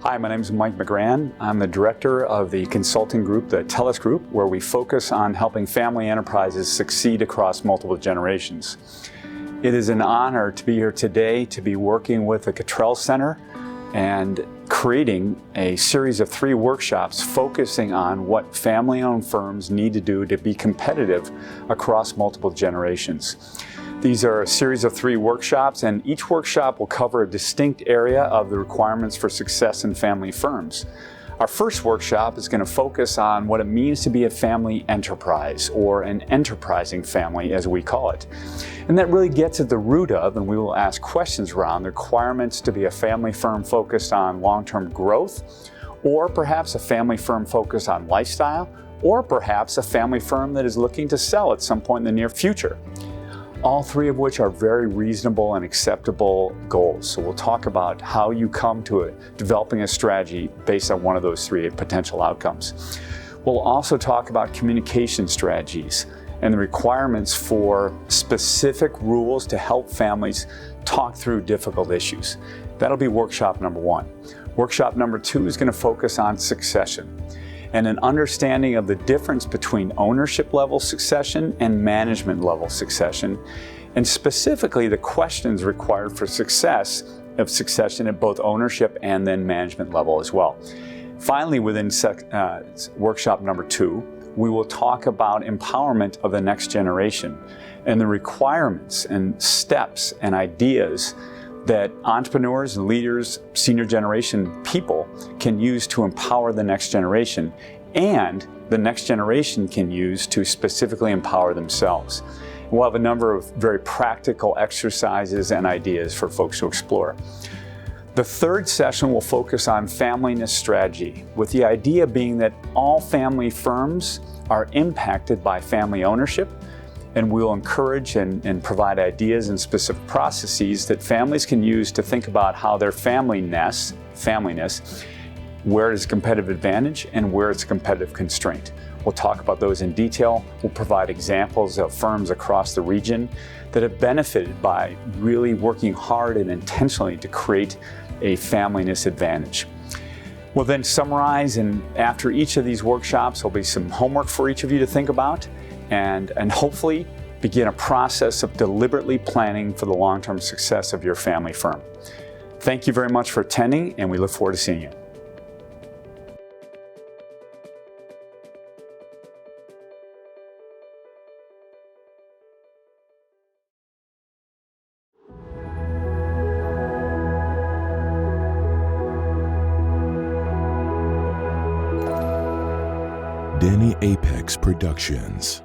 Hi, my name is Mike McGrann. I'm the director of the consulting group, the Telos Group, where we focus on helping family enterprises succeed across multiple generations. It is an honor to be here today to be working with the Cottrell Center and creating a series of 3 workshops focusing on what family-owned firms need to do to be competitive across multiple generations. These are a series of 3 workshops, and each workshop will cover a distinct area of the requirements for success in family firms. Our first workshop is going to focus on what it means to be a family enterprise, or an enterprising family as we call it. And that really gets at the root of, and we will ask questions around, the requirements to be a family firm focused on long-term growth, or perhaps a family firm focused on lifestyle, or perhaps a family firm that is looking to sell at some point in the near future. All 3 of which are very reasonable and acceptable goals. So we'll talk about how you come to developing a strategy based on one of those 3 potential outcomes. We'll also talk about communication strategies and the requirements for specific rules to help families talk through difficult issues. That'll be workshop number 1. Workshop number 2 is going to focus on succession and an understanding of the difference between ownership level succession and management level succession, and specifically the questions required for success of succession at both ownership and then management level as well. Finally, within workshop number 2, we will talk about empowerment of the next generation and the requirements and steps and ideas that entrepreneurs and leaders, senior generation people can use to empower the next generation, and the next generation can use to specifically empower themselves. We'll have a number of very practical exercises and ideas for folks to explore. The third session will focus on familyness strategy, with the idea being that all family firms are impacted by family ownership, and we will encourage and provide ideas and specific processes that families can use to think about how their familyness, where it is a competitive advantage and where it's a competitive constraint. We'll talk about those in detail. We'll provide examples of firms across the region that have benefited by really working hard and intentionally to create a familyness advantage. We'll then summarize, and after each of these workshops, there'll be some homework for each of you to think about, and hopefully begin a process of deliberately planning for the long-term success of your family firm. Thank you very much for attending, and we look forward to seeing you. Danny Apex Productions.